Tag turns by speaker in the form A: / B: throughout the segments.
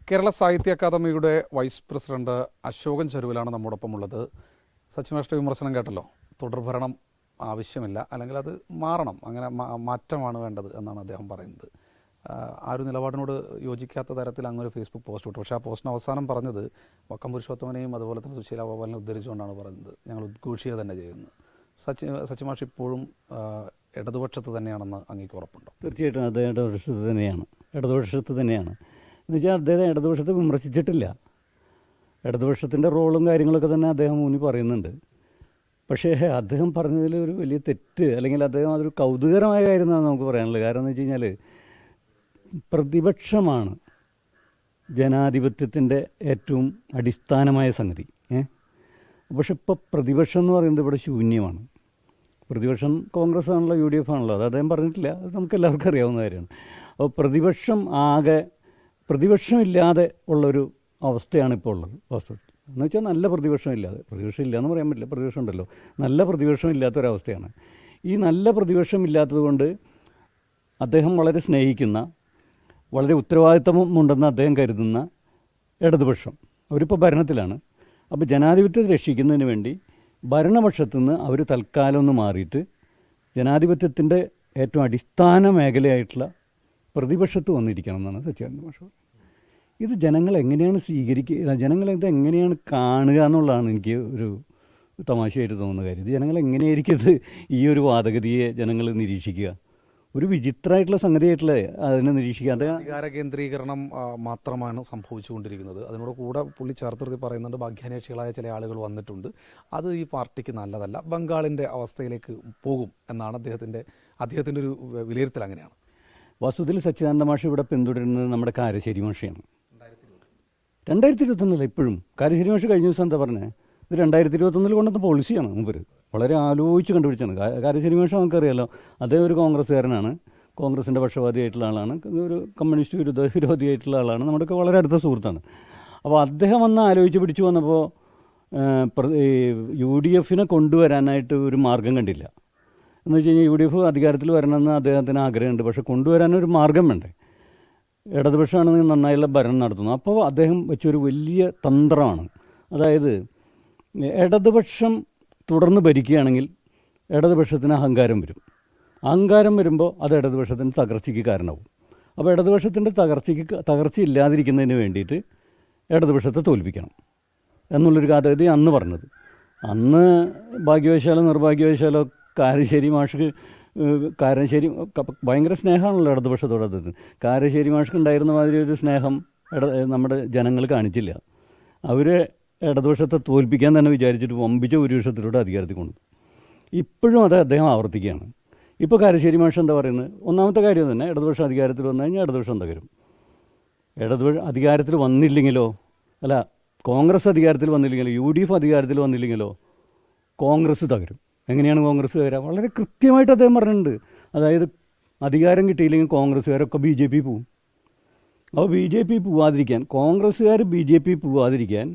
A: കേരള സാഹിത്യ അക്കാദമിയുടെ vice president Ashokan ചെരുവിലാണ് നമ്മോടൊപ്പം ഉള്ളത്. സച്ചിമാഷ്ട വിമർശനം കേട്ടല്ലോ, തുടർഭരണം ആവശ്യമില്ല, അല്ലെങ്കിൽ അത് മാറണം, അങ്ങനെ മാറ്റമാണ് വേണ്ടത് എന്നാണ് അദ്ദേഹം പറയുന്നത്. ആ ഒരു നിലപാടിനോട് യോജിക്കാത്ത തരത്തിൽ അങ്ങൊരു ഫേസ്ബുക്ക് പോസ്റ്റ് വിട്ടു. പക്ഷേ ആ പോസ്റ്റിന് അവസാനം പറഞ്ഞത് വക്കം പുരുഷോത്തമനെയും അതുപോലെ തന്നെ സുശീല ഗോപാലിനെ ഉദ്ധരിച്ചുകൊണ്ടാണ് പറയുന്നത്, ഞങ്ങൾ ഉദ്ഘോഷിക്കുക തന്നെ ചെയ്യുന്നത്. സച്ചിമാഷ് ഇപ്പോഴും ഇടതുപക്ഷത്ത് തന്നെയാണെന്ന് അങ്ങേക്ക് ഉറപ്പുണ്ടോ?
B: തീർച്ചയായിട്ടും അദ്ദേഹം ഇടതുപക്ഷത്ത് തന്നെയാണ്. എന്നുവെച്ചാൽ അദ്ദേഹം ഇടതുപക്ഷത്തെ വിമർശിച്ചിട്ടില്ല. ഇടതുപക്ഷത്തിൻ്റെ റോളും കാര്യങ്ങളൊക്കെ തന്നെ അദ്ദേഹം ഊന്നി പറയുന്നുണ്ട്. പക്ഷേ അദ്ദേഹം പറഞ്ഞതിൽ ഒരു വലിയ തെറ്റ്, അല്ലെങ്കിൽ അദ്ദേഹം അതൊരു കൗതുകരമായ കാര്യം എന്നാണ് നമുക്ക് പറയാനുള്ളത്. കാരണം എന്ന് വെച്ച് കഴിഞ്ഞാൽ പ്രതിപക്ഷമാണ് ജനാധിപത്യത്തിൻ്റെ ഏറ്റവും അടിസ്ഥാനമായ സംഗതി. പക്ഷെ ഇപ്പോൾ പ്രതിപക്ഷം എന്ന് പറയുന്നത് ഇവിടെ ശൂന്യമാണ്. പ്രതിപക്ഷം കോൺഗ്രസ് ആണല്ലോ, UDF ആണല്ലോ, അത് അദ്ദേഹം പറഞ്ഞിട്ടില്ല, അത് നമുക്ക് എല്ലാവർക്കും അറിയാവുന്ന കാര്യമാണ്. അപ്പോൾ പ്രതിപക്ഷമില്ലാതെ ഉള്ളൊരു അവസ്ഥയാണ് ഇപ്പോൾ ഉള്ളത് വാസ്തവത്തിൽ. എന്ന് വെച്ചാൽ നല്ല പ്രതിപക്ഷം ഇല്ല എന്ന് പറയാൻ പറ്റില്ല, പ്രതിപക്ഷം ഉണ്ടല്ലോ, നല്ല പ്രതിപക്ഷം ഇല്ലാത്തൊരവസ്ഥയാണ്. ഈ നല്ല പ്രതിപക്ഷം ഇല്ലാത്തതുകൊണ്ട് അദ്ദേഹം വളരെ സ്നേഹിക്കുന്ന, വളരെ ഉത്തരവാദിത്തമുണ്ടെന്ന് അദ്ദേഹം കരുതുന്ന ഇടതുപക്ഷം അവരിപ്പോൾ ഭരണത്തിലാണ്. അപ്പോൾ ജനാധിപത്യത്തെ രക്ഷിക്കുന്നതിന് വേണ്ടി ഭരണപക്ഷത്തു നിന്ന് അവർ തൽക്കാലം ഒന്ന് മാറിയിട്ട് ജനാധിപത്യത്തിൻ്റെ ഏറ്റവും അടിസ്ഥാന മേഖലയായിട്ടുള്ള പ്രതിപക്ഷത്ത് വന്നിരിക്കണം എന്നാണ് സച്ചിദാനന്ദ മാഷ്. ഇത് ജനങ്ങൾ എങ്ങനെയാണ് സ്വീകരിക്കുക, ജനങ്ങളിത് എങ്ങനെയാണ് കാണുക എന്നുള്ളതാണ് എനിക്ക് ഒരു തമാശയായിട്ട് തോന്നുന്ന കാര്യം. ഇത് ജനങ്ങൾ എങ്ങനെയായിരിക്കും ഇത് ഈ ഒരു വാദഗതിയെ ജനങ്ങൾ നിരീക്ഷിക്കുക? ഒരു വിചിത്രമായിട്ടുള്ള സംഗതിയായിട്ടുള്ള അതിനെ നിരീക്ഷിക്കാതെ
A: അധികാര കേന്ദ്രീകരണം മാത്രമാണ് സംഭവിച്ചുകൊണ്ടിരിക്കുന്നത്. അതിനോട് കൂടെ പുള്ളി ചേർത്ത് പറയുന്നുണ്ട്, ഭാഗ്യാന്വേഷികളായ ചില ആളുകൾ വന്നിട്ടുണ്ട്, അത് ഈ പാർട്ടിക്ക് നല്ലതല്ല, ബംഗാളിൻ്റെ അവസ്ഥയിലേക്ക് പോകും എന്നാണ് അദ്ദേഹത്തിൻ്റെ ഒരു വിലയിരുത്തൽ. അങ്ങനെയാണ്
B: വാസ്തുവിൽ സച്ചിദാനന്ദ മാഷ് ഇവിടെ പിന്തുടരുന്നത് നമ്മുടെ കാരശ്ശേരി മാഷയാണ്. 2021 ഇപ്പോഴും കാരശ്ശേരി മാഷ് കഴിഞ്ഞ ദിവസം എന്താ പറഞ്ഞത്, ഇത് 2021 കൊണ്ടുവന്ന പോളിസിയാണ്. മുമ്പ് വളരെ ആലോചിച്ച് കണ്ടുപിടിച്ചാണ്. കാരശ്ശേരി മാഷ് നമുക്കറിയാലോ, അദ്ദേഹം ഒരു കോൺഗ്രസ്സുകാരനാണ്, കോൺഗ്രസിൻ്റെ പക്ഷപാതിയായിട്ടുള്ള ആളാണ്, ഒരു കമ്മ്യൂണിസ്റ്റ് വിരോധിയായിട്ടുള്ള ആളാണ്, നമ്മുടെയൊക്കെ വളരെ അടുത്ത സുഹൃത്താണ്. അപ്പോൾ അദ്ദേഹം വന്ന് ആലോചിച്ച് പിടിച്ചു വന്നപ്പോൾ UDF കൊണ്ടുവരാനായിട്ട് ഒരു മാർഗം കണ്ടില്ല. എന്ന് വെച്ച് കഴിഞ്ഞാൽ UDF അധികാരത്തിൽ വരണമെന്ന് അദ്ദേഹത്തിന് ആഗ്രഹമുണ്ട്, പക്ഷേ കൊണ്ടുവരാനൊരു മാർഗം വേണ്ടേ. ഇടതുപക്ഷമാണെങ്കിൽ നന്നായുള്ള ഭരണം നടത്തുന്നു. അപ്പോൾ അദ്ദേഹം വെച്ചൊരു വലിയ തന്ത്രമാണ്. അതായത് ഇടതുപക്ഷം തുടർന്ന് ഭരിക്കുകയാണെങ്കിൽ ഇടതുപക്ഷത്തിന് അഹങ്കാരം വരുമ്പോൾ അത് ഇടതുപക്ഷത്തിൻ്റെ തകർച്ചയ്ക്ക് കാരണമാവും. അപ്പോൾ ഇടതുപക്ഷത്തിൻ്റെ തകർച്ചയില്ലാതിരിക്കുന്നതിന് വേണ്ടിയിട്ട് ഇടതുപക്ഷത്തെ തോൽപ്പിക്കണം എന്നുള്ളൊരു കാര്യം അന്ന് പറഞ്ഞത്. അന്ന് ഭാഗ്യവശാലോ നിർഭാഗ്യവശാലോ കാരശ്ശേരി മാഷ്ക്ക് ഭയങ്കര സ്നേഹമാണല്ലോ ഇടതുപക്ഷത്തോട്. അദ്ദേഹത്തിന് കാരശ്ശേരി മാഷ്ക്ക് ഉണ്ടായിരുന്ന മാതിരി ഒരു സ്നേഹം നമ്മുടെ ജനങ്ങൾ കാണിച്ചില്ല. അവർ ഇടതുപക്ഷത്തെ തോൽപ്പിക്കാൻ തന്നെ വിചാരിച്ചിട്ട് വമ്പിച്ച ഭൂരിപക്ഷത്തിലൂടെ അധികാരത്തിൽ കൊണ്ടു. ഇപ്പോഴും അത് അദ്ദേഹം ആവർത്തിക്കുകയാണ്. ഇപ്പോൾ കാരശ്ശേരി മാഷ് എന്താ പറയുന്നത്, ഒന്നാമത്തെ കാര്യം തന്നെ ഇടതുപക്ഷം അധികാരത്തിൽ വന്നു കഴിഞ്ഞാൽ ഇടതുപക്ഷം തകരും. അധികാരത്തിൽ വന്നില്ലെങ്കിലോ, അല്ല കോൺഗ്രസ് അധികാരത്തിൽ വന്നില്ലെങ്കിലോ, UDF അധികാരത്തിൽ വന്നില്ലെങ്കിലോ കോൺഗ്രസ് തകരും. എങ്ങനെയാണ് കോൺഗ്രസ് തകരുക? വളരെ കൃത്യമായിട്ട് അദ്ദേഹം പറഞ്ഞിട്ടുണ്ട്. അതായത് അധികാരം കിട്ടിയില്ലെങ്കിൽ കോൺഗ്രസ്സുകാരൊക്കെ BJP പോവും. അപ്പോൾ BJP പോവാതിരിക്കാൻ, കോൺഗ്രസ്സുകാർ BJP പോവാതിരിക്കാൻ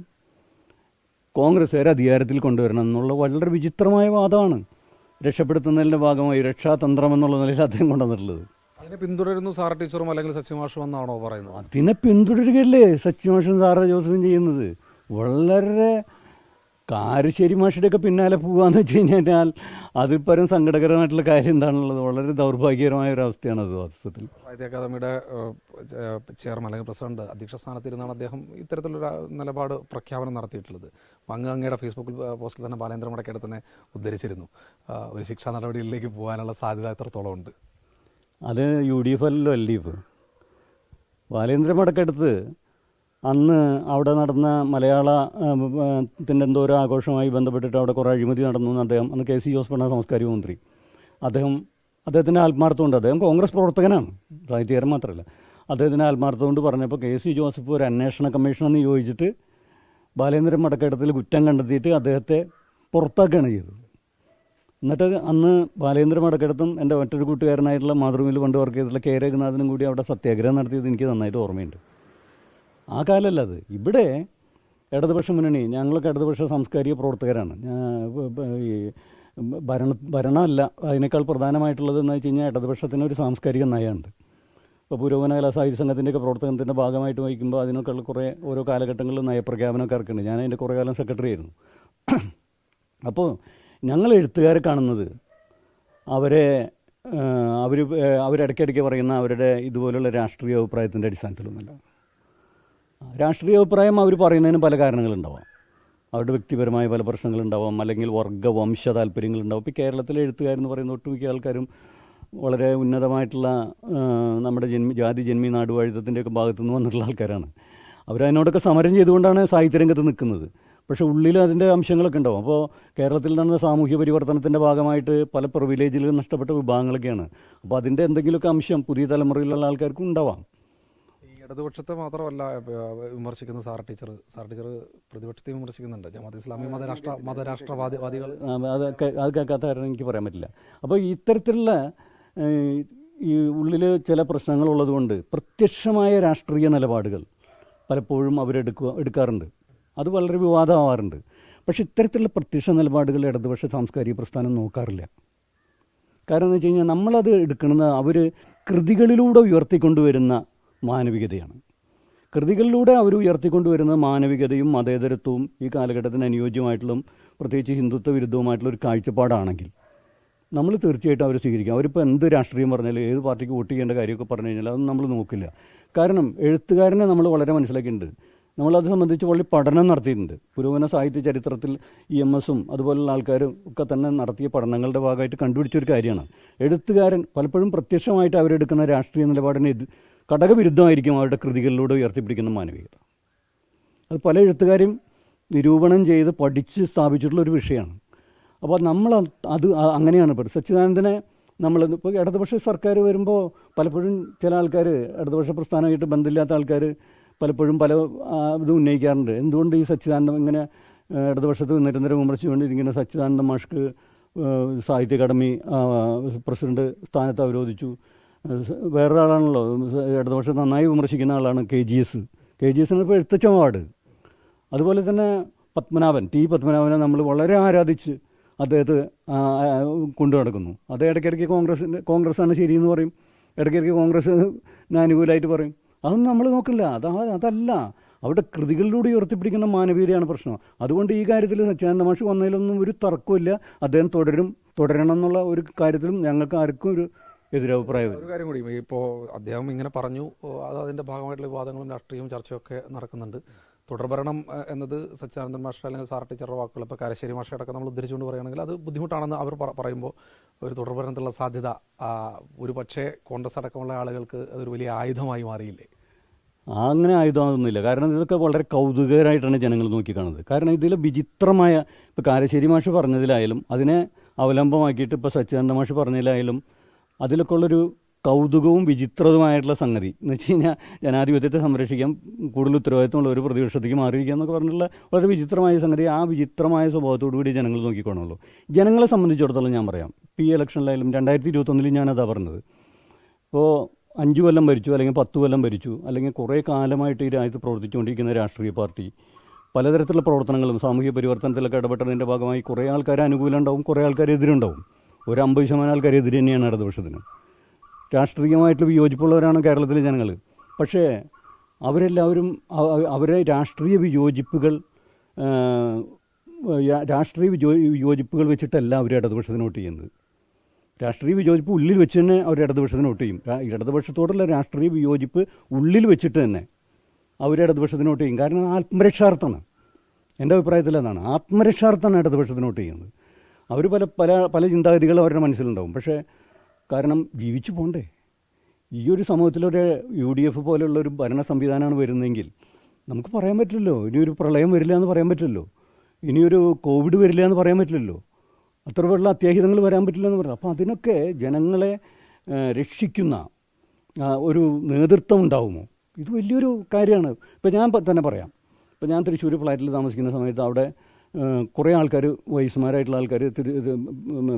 B: കോൺഗ്രസ്സുകാർ അധികാരത്തിൽ കൊണ്ടുവരണം എന്നുള്ള വളരെ വിചിത്രമായ വാദമാണ്. രക്ഷപ്പെടുത്തുന്നതിൻ്റെ ഭാഗമായി രക്ഷാതന്ത്രം എന്നുള്ള നിലയിൽ അദ്ദേഹം കൊണ്ടുവന്നിട്ടുള്ളത്.
A: അതിനെ പിന്തുടരുന്നു സാറ ടീച്ചറും അല്ലെങ്കിൽ സച്ചിമാഷും എന്നാണോ പറയുന്നത്?
B: അതിനെ പിന്തുടരുകയല്ലേ സച്ചിമാഷും സാറ ജോസഫും ചെയ്യുന്നത്. വളരെ കാരശ്ശേരി മാഷിയുടെയൊക്കെ പിന്നാലെ പോകാമെന്ന് വെച്ച് കഴിഞ്ഞാൽ അതിൽ പരം സങ്കടകരമായിട്ടുള്ള കാര്യം എന്താണുള്ളത്? വളരെ ദൗർഭാഗ്യകരമായ ഒരു അവസ്ഥയാണ് അത് വാസ്തവത്തിൽ.
A: സാഹിത്യ അക്കാദമിയുടെ ചെയർമാൻ അല്ലെങ്കിൽ പ്രസിഡന്റ് അധ്യക്ഷ സ്ഥാനത്തിരുന്നാണ് അദ്ദേഹം ഇത്തരത്തിലൊരു നിലപാട് പ്രഖ്യാപനം നടത്തിയിട്ടുള്ളത്. അങ്ങയുടെ ഫേസ്ബുക്കിൽ പോസ്റ്റിൽ തന്നെ ബാലേന്ദ്ര മടക്കേടെ തന്നെ ഉദ്ധരിച്ചിരുന്നു. ഒരു ശിക്ഷാ നടപടികളിലേക്ക് പോകാനുള്ള സാധ്യത എത്രത്തോളം ഉണ്ട്?
B: അത് UDF അല്ലല്ലോ LDF. ബാലേന്ദ്ര മടക്കെടുത്ത് അന്ന് അവിടെ നടന്ന മലയാളത്തിൻ്റെ എന്തോ ഒരു ആഘോഷവുമായി ബന്ധപ്പെട്ടിട്ട് അവിടെ കുറേ അഴിമതി നടന്നു എന്ന് അദ്ദേഹം, അന്ന് KC ജോസഫാണ് സാംസ്കാരിക മന്ത്രി. അദ്ദേഹത്തിൻ്റെ ആത്മാർത്ഥമുണ്ട്. അദ്ദേഹം കോൺഗ്രസ് പ്രവർത്തകനാണ്, സാഹിത്യകാരൻ മാത്രമല്ല. അദ്ദേഹത്തിൻ്റെ ആത്മാർത്ഥം കൊണ്ട് പറഞ്ഞപ്പോൾ KC ജോസഫ് ഒരു അന്വേഷണ കമ്മീഷനെ നിയോഗിച്ചിട്ട് ബാലേന്ദ്രൻ മടക്കെടുത്തിൽ കുറ്റം കണ്ടെത്തിയിട്ട് അദ്ദേഹത്തെ പുറത്താക്കുകയാണ് ചെയ്തത്. എന്നിട്ട് അന്ന് ബാലേന്ദ്ര മടക്കെടുത്തും എൻ്റെ മറ്റൊരു കൂട്ടുകാരനായിട്ടുള്ള മാതൃഭൂമിയിൽ പണ്ട് വർക്ക് ചെയ്തിട്ടുള്ള K രഘുനാഥനും കൂടി അവിടെ സത്യാഗ്രഹം നടത്തിയത് എനിക്ക് നന്നായിട്ട് ഓർമ്മയുണ്ട്. ആ കാലമല്ല അത്. ഇവിടെ ഇടതുപക്ഷ മുന്നണി, ഞങ്ങളൊക്കെ ഇടതുപക്ഷ സാംസ്കാരിക പ്രവർത്തകരാണ്. ഈ ഭരണമല്ല അതിനേക്കാൾ പ്രധാനമായിട്ടുള്ളത് എന്ന് വെച്ച് കഴിഞ്ഞാൽ ഇടതുപക്ഷത്തിനൊരു സാംസ്കാരിക നയമുണ്ട്. ഇപ്പോൾ പുരോഗമന കലാ സാഹിത്യ സംഘത്തിൻ്റെയൊക്കെ പ്രവർത്തനത്തിൻ്റെ ഭാഗമായിട്ട് വഹിക്കുമ്പോൾ അതിനൊക്കെയുള്ള കുറേ ഓരോ കാലഘട്ടങ്ങളിൽ നയപ്രഖ്യാപനമൊക്കെ ഇറക്കുന്നുണ്ട്. ഞാൻ അതിൻ്റെ കുറേ കാലം സെക്രട്ടറി ആയിരുന്നു. അപ്പോൾ ഞങ്ങൾ എഴുത്തുകാരെ കാണുന്നത് അവരിടയ്ക്കിടയ്ക്ക് പറയുന്ന അവരുടെ ഇതുപോലുള്ള രാഷ്ട്രീയ അഭിപ്രായത്തിൻ്റെ അടിസ്ഥാനത്തിലൊന്നുമല്ല. രാഷ്ട്രീയ അഭിപ്രായം അവർ പറയുന്നതിന് പല കാരണങ്ങളുണ്ടാവാം. അവരുടെ വ്യക്തിപരമായ പല പ്രശ്നങ്ങളുണ്ടാവാം, അല്ലെങ്കിൽ വർഗ്ഗ വംശ താല്പര്യങ്ങളുണ്ടാവും. ഇപ്പോൾ കേരളത്തിലെ എഴുത്തുകാരെന്ന് പറയുന്ന ഒട്ടുമിക്ക ആൾക്കാരും വളരെ ഉന്നതമായിട്ടുള്ള നമ്മുടെ ജാതി ജന്മി നാടുവാഴിത്തത്തിൻ്റെയൊക്കെ ഭാഗത്തു നിന്ന് വന്നിട്ടുള്ള ആൾക്കാരാണ്. അവരതിനോടൊക്കെ സമരം ചെയ്തുകൊണ്ടാണ് സാഹിത്യരംഗത്ത് നിൽക്കുന്നത്. പക്ഷേ ഉള്ളിൽ അതിൻ്റെ അംശങ്ങളൊക്കെ ഉണ്ടാവും. അപ്പോൾ കേരളത്തിൽ നടന്ന സാമൂഹ്യ പരിവർത്തനത്തിൻ്റെ ഭാഗമായിട്ട് പല പ്രിവിലേജിലും നഷ്ടപ്പെട്ട വിഭാഗങ്ങളൊക്കെയാണ്. അപ്പോൾ അതിൻ്റെ എന്തെങ്കിലുമൊക്കെ അംശം പുതിയ തലമുറയിലുള്ള ആൾക്കാർക്കും ഉണ്ടാവാം.
A: ഈ ഇടതുപക്ഷത്തെ മാത്രമല്ല വിമർശിക്കുന്ന സാർ ടീച്ചർ പ്രതിപക്ഷത്തെ വിമർശിക്കുന്നുണ്ട്. ജമാഅത്ത് ഇസ്ലാമി മതരാഷ്ട്രവാദികൾ
B: അത് കേൾക്കാത്ത കാരണം എനിക്ക് പറയാൻ പറ്റില്ല. അപ്പോൾ ഇത്തരത്തിലുള്ള ഈ ഉള്ളിൽ ചില പ്രശ്നങ്ങളുള്ളത് കൊണ്ട് പ്രത്യക്ഷമായ രാഷ്ട്രീയ നിലപാടുകൾ പലപ്പോഴും എടുക്കാറുണ്ട്. അത് വളരെ വിവാദമാവാറുണ്ട്. പക്ഷേ ഇത്തരത്തിലുള്ള പ്രത്യക്ഷ നിലപാടുകൾ ഇടതുപക്ഷ സാംസ്കാരിക പ്രസ്ഥാനം നോക്കാറില്ല. കാരണം എന്ന് വെച്ച് കഴിഞ്ഞാൽ നമ്മളത് എടുക്കുന്നത് അവർ കൃതികളിലൂടെ ഉയർത്തിക്കൊണ്ടുവരുന്ന മാനവികതയാണ്. കൃതികളിലൂടെ അവർ ഉയർത്തിക്കൊണ്ടുവരുന്ന മാനവികതയും മതേതരത്വവും ഈ കാലഘട്ടത്തിന് അനുയോജ്യമായിട്ടുള്ള, പ്രത്യേകിച്ച് ഹിന്ദുത്വ വിരുദ്ധവുമായിട്ടുള്ള ഒരു കാഴ്ചപ്പാടാണെങ്കിൽ നമ്മൾ തീർച്ചയായിട്ടും അവർ സ്വീകരിക്കും. അവരിപ്പോൾ എന്ത് രാഷ്ട്രീയം പറഞ്ഞാലും ഏത് പാർട്ടിക്ക് വോട്ട് ചെയ്യേണ്ട കാര്യമൊക്കെ പറഞ്ഞു കഴിഞ്ഞാൽ അതൊന്നും നമ്മൾ നോക്കില്ല. കാരണം എഴുത്തുകാരനെ നമ്മൾ വളരെ മനസ്സിലാക്കിയിട്ടുണ്ട്. നമ്മളത് സംബന്ധിച്ച് വളരെ പഠനം നടത്തിയിട്ടുണ്ട്. പുരോഗമന സാഹിത്യ ചരിത്രത്തിൽ EMSഉം അതുപോലുള്ള ആൾക്കാരും ഒക്കെ തന്നെ നടത്തിയ പഠനങ്ങളുടെ ഭാഗമായിട്ട് കണ്ടുപിടിച്ചൊരു കാര്യമാണ്. എഴുത്തുകാരൻ പലപ്പോഴും പ്രത്യക്ഷമായിട്ട് അവരെടുക്കുന്ന രാഷ്ട്രീയ നിലപാടിന് ഘടകവിരുദ്ധമായിരിക്കും അവരുടെ കൃതികളിലൂടെ ഉയർത്തിപ്പിടിക്കുന്ന മാനവികത. അത് പല എഴുത്തുകാരും നിരൂപണം ചെയ്ത് പഠിച്ച് സ്ഥാപിച്ചിട്ടുള്ളൊരു വിഷയമാണ്. അപ്പോൾ നമ്മൾ അത് അങ്ങനെയാണ്. ഇപ്പോൾ സച്ചിദാനന്ദനെ ഇപ്പോൾ ഇടതുപക്ഷ സർക്കാർ വരുമ്പോൾ പലപ്പോഴും ചില ആൾക്കാർ ഇടതുപക്ഷ പ്രസ്ഥാനമായിട്ട് ബന്ധമില്ലാത്ത ആൾക്കാർ പലപ്പോഴും പല ഇത് ഉന്നയിക്കാറുണ്ട്. എന്തുകൊണ്ട് ഈ സച്ചിദാനന്ദം ഇങ്ങനെ ഇടതുപക്ഷത്ത് നിരന്തരം വിമർശിച്ചുകൊണ്ടിരിക്കുന്ന സച്ചിദാനന്ദ മാഷ്ക്ക് സാഹിത്യ അക്കാദമി പ്രസിഡന്റ് സ്ഥാനത്ത് അവരോധിച്ചു. വേറൊരാളാണല്ലോ ഇടതുപക്ഷം നന്നായി വിമർശിക്കുന്ന ആളാണ് KGS. ഇപ്പോൾ എഴുത്തച്ഛൻ അവാർഡ്. അതുപോലെ തന്നെ ടി പത്മനാഭനെ നമ്മൾ വളരെ ആരാധിച്ച് അദ്ദേഹത്തെ കൊണ്ടു നടക്കുന്നു. അത് ഇടയ്ക്കിടയ്ക്ക് കോൺഗ്രസ്സാണ് ശരിയെന്ന് പറയും, ഇടയ്ക്കിടയ്ക്ക് കോൺഗ്രസ്സിന് അനുകൂലമായിട്ട് പറയും. അതൊന്നും നമ്മൾ നോക്കില്ല. അതല്ല അവരുടെ കൃതികളിലൂടെ ഉയർത്തിപ്പിടിക്കുന്ന മാനവീയതയാണ് പ്രശ്നം. അതുകൊണ്ട് ഈ കാര്യത്തിൽ സച്ചിദാനന്ദ മാഷ് വന്നതിലൊന്നും ഒരു തർക്കമില്ല. അദ്ദേഹം തുടരണം എന്നുള്ള ഒരു കാര്യത്തിലും ഞങ്ങൾക്ക് ആർക്കും ഒരു എതിരഭിപ്രായം.
A: ഒരു കാര്യം കൂടി, ഇപ്പോൾ അദ്ദേഹം ഇങ്ങനെ പറഞ്ഞു, അതിൻ്റെ ഭാഗമായിട്ടുള്ള വിവാദങ്ങളും രാഷ്ട്രീയവും ചർച്ചയൊക്കെ നടക്കുന്നുണ്ട്. തുടർഭരണം എന്നത് സച്ചിദാനന്ദൻ മാസ്റ്റർ അല്ലെങ്കിൽ സാർ ടീച്ചറുടെ വാക്കുകൾ, ഇപ്പോൾ കാരശ്ശേരി മാസ്റ്റർ അടക്കം നമ്മൾ ഉദ്ധരിച്ചുകൊണ്ട് പറയുകയാണെങ്കിൽ അത് ബുദ്ധിമുട്ടാണെന്ന് അവർ പറയുമ്പോൾ ഒരു തുടർഭരണത്തിലുള്ള സാധ്യത ഒരു പക്ഷേ കോൺഗ്രസ് അടക്കമുള്ള ആളുകൾക്ക് അതൊരു വലിയ ആയുധമായി മാറിയില്ലേ?
B: അങ്ങനെ ആയുധമൊന്നുമില്ല. കാരണം ഇതൊക്കെ വളരെ കൗതുകകരമായിട്ടാണ് ജനങ്ങൾ നോക്കിക്കാണുന്നത്. കാരണം ഇതിൽ വിചിത്രമായ, ഇപ്പോൾ കാരശ്ശേരി മാഷ് പറഞ്ഞതിലായാലും അതിനെ അവലംബമാക്കിയിട്ട് ഇപ്പോൾ സച്ചിദാനന്ദ മാഷ് പറഞ്ഞതിലായാലും അതിലൊക്കെ ഉള്ളൊരു കൗതുകവും വിചിത്രവുമായിട്ടുള്ള സംഗതി എന്ന് വെച്ച് കഴിഞ്ഞാൽ ജനാധിപത്യത്തെ സംരക്ഷിക്കാൻ കൂടുതൽ ഉത്തരവാദിത്തമുള്ള ഒരു പ്രതിപക്ഷത്തേക്ക് മാറിയിരിക്കുക എന്നൊക്കെ പറഞ്ഞിട്ടുള്ള വളരെ വിചിത്രമായ സംഗതി. ആ വിചിത്രമായ സ്വഭാവത്തോടു കൂടി ജനങ്ങൾ നോക്കിക്കോണുള്ളൂ. ജനങ്ങളെ സംബന്ധിച്ചിടത്തോളം ഞാൻ പറയാം, ഈ ഇലക്ഷനിലായാലും 2021 ഞാനതാ പറഞ്ഞത്. ഇപ്പോൾ 5 കൊല്ലം ഭരിച്ചു, അല്ലെങ്കിൽ 10 കൊല്ലം ഭരിച്ചു, അല്ലെങ്കിൽ കുറേ കാലമായിട്ട് ഈ രാജ്യത്ത് പ്രവർത്തിച്ചുകൊണ്ടിരിക്കുന്ന രാഷ്ട്രീയ പാർട്ടി പലതരത്തിലുള്ള പ്രവർത്തനങ്ങളും സാമൂഹ്യ പരിവർത്തനത്തിലൊക്കെ ഇടപെട്ടതിൻ്റെ ഭാഗമായി കുറേ ആൾക്കാർ അനുകൂലം ഉണ്ടാവും, കുറേ ആൾക്കാർ എതിരുണ്ടാവും. ഒരു 50% ആൾക്കാർ എതിര് തന്നെയാണ് ഇടതുപക്ഷത്തിന്. രാഷ്ട്രീയമായിട്ട് വിയോജിപ്പുള്ളവരാണ് കേരളത്തിലെ ജനങ്ങൾ. പക്ഷേ അവരെല്ലാവരും അവരെ രാഷ്ട്രീയ വിയോജിപ്പുകൾ വെച്ചിട്ടല്ല അവർ ഇടതുപക്ഷത്തിന് വോട്ട് ചെയ്യുന്നത്. രാഷ്ട്രീയ വിയോജിപ്പ് ഉള്ളിൽ വെച്ച് തന്നെ അവർ ഇടതുപക്ഷത്തിന് വോട്ട് ചെയ്യും. ഇടതുപക്ഷത്തോടുള്ള രാഷ്ട്രീയ വിയോജിപ്പ് ഉള്ളിൽ വെച്ചിട്ട് തന്നെ അവർ ഇടതുപക്ഷത്തിന് വോട്ട് ചെയ്യും. കാരണം ആത്മരക്ഷാർത്ഥമാണ്. എൻ്റെ അഭിപ്രായത്തിൽ അതാണ്. ആത്മരക്ഷാർത്ഥമാണ് ഇടതുപക്ഷത്തിന് വോട്ട് ചെയ്യുന്നത്. അവർ പല ചിന്താഗതികൾ അവരുടെ മനസ്സിലുണ്ടാവും. പക്ഷേ കാരണം ജീവിച്ചു പോകണ്ടേ? ഈ ഒരു സമൂഹത്തിലൊരു UDF പോലെയുള്ളൊരു ഭരണ സംവിധാനമാണ് വരുന്നതെങ്കിൽ നമുക്ക് പറയാൻ പറ്റില്ലല്ലോ ഇനിയൊരു പ്രളയം വരില്ല എന്ന് പറയാൻ പറ്റില്ലല്ലോ, ഇനിയൊരു കോവിഡ് വരില്ല എന്ന് പറയാൻ പറ്റില്ലല്ലോ, അത്ര വലിയ അത്യാഹിതങ്ങൾ വരാൻ പറ്റില്ല എന്ന് പറയാം. അപ്പോൾ അതിനൊക്കെ ജനങ്ങളെ രക്ഷിക്കുന്ന ഒരു നേതൃത്വം ഉണ്ടാവുമോ? ഇത് വലിയൊരു കാര്യമാണ്. ഇപ്പോൾ ഞാൻ തന്നെ പറയാം, ഇപ്പോൾ ഞാൻ തൃശ്ശൂർ ഫ്ലാറ്റിൽ താമസിക്കുന്ന സമയത്ത് അവിടെ കുറേ ആൾക്കാർ, വയസ്സുമാരായിട്ടുള്ള ആൾക്കാർ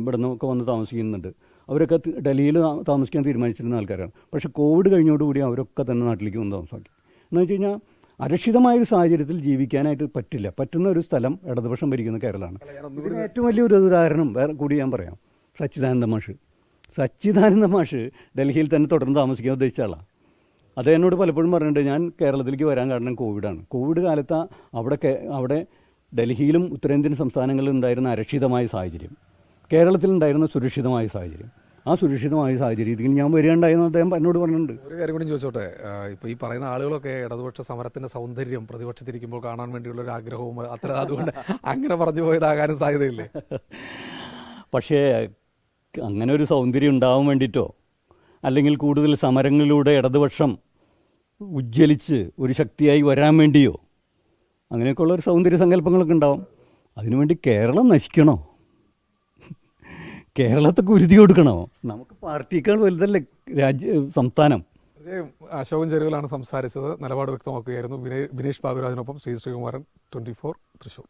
B: ഇവിടെ നിന്നൊക്കെ വന്ന് താമസിക്കുന്നുണ്ട്. അവരൊക്കെ ഡൽഹിയിൽ താമസിക്കാൻ തീരുമാനിച്ചിരുന്ന ആൾക്കാരാണ്. പക്ഷേ കോവിഡ് കഴിഞ്ഞോടുകൂടി അവരൊക്കെ തന്നെ നാട്ടിലേക്ക് വന്ന് താമസാക്കി. എന്ന് വെച്ച് കഴിഞ്ഞാൽ അരക്ഷിതമായൊരു സാഹചര്യത്തിൽ ജീവിക്കാനായിട്ട് പറ്റുന്ന ഒരു സ്ഥലം ഇടതുപക്ഷം ഭരിക്കുന്ന കേരളമാണ്. ഇതിന് ഏറ്റവും വലിയൊരു ഉദാഹരണം വേറെ കൂടി ഞാൻ പറയാം. സച്ചിദാനന്ദ മാഷ് ഡൽഹിയിൽ തന്നെ തുടർന്ന് താമസിക്കാൻ ഉദ്ദേശിച്ച ആളാണ്. അത് എന്നോട് പലപ്പോഴും പറഞ്ഞിട്ടുണ്ട്. ഞാൻ കേരളത്തിലേക്ക് വരാൻ കാരണം കോവിഡാണ്. കോവിഡ് കാലത്ത് അവിടെ ഡൽഹിയിലും ഉത്തരേന്ത്യൻ സംസ്ഥാനങ്ങളിലും ഉണ്ടായിരുന്ന അരക്ഷിതമായ സാഹചര്യം, കേരളത്തിലുണ്ടായിരുന്ന സുരക്ഷിതമായ സാഹചര്യം, ആ സുരക്ഷിതമായ സാഹചര്യത്തിൽ ഞാൻ വരികയുണ്ടായെന്ന് അദ്ദേഹം എന്നോട് പറഞ്ഞിട്ടുണ്ട്.
A: ഒരു കാര്യം കൂടി ചോദിച്ചോട്ടെ, ഇപ്പോൾ ഈ പറയുന്ന ആളുകളൊക്കെ ഇടതുപക്ഷ സമരത്തിന്റെ സൗന്ദര്യം പ്രതിപക്ഷത്തിരിക്കുമ്പോൾ കാണാൻ വേണ്ടിയുള്ള ഒരു ആഗ്രഹവും അതുകൊണ്ട് അങ്ങനെ പറഞ്ഞു പോയതാകാനും സാധ്യതയില്ലേ?
B: പക്ഷേ അങ്ങനെ ഒരു സൗന്ദര്യം ഉണ്ടാവാൻ വേണ്ടിയിട്ടോ അല്ലെങ്കിൽ കൂടുതൽ സമരങ്ങളിലൂടെ ഇടതുപക്ഷം ഉജ്ജ്വലിച്ച് ഒരു ശക്തിയായി വരാൻ വേണ്ടിയോ അങ്ങനെയൊക്കെയുള്ള ഒരു സൗന്ദര്യ സങ്കല്പങ്ങളൊക്കെ ഉണ്ടാവും. അതിനുവേണ്ടി കേരളം നശിക്കണോ? കേരളത്തെ കുരുതി കൊടുക്കണോ? നമുക്ക് പാർട്ടിയേക്കാൾ വലുതല്ലേ സംസ്ഥാനം.
A: അശോകൻ ചെരുവിലാണ് സംസാരിച്ചത്. നിലപാട് വ്യക്തമാക്കുകയായിരുന്നു. ബിനേഷ് ബാബുരാജിനൊപ്പം ശ്രീകുമാരൻ, 24 തൃശ്ശൂർ.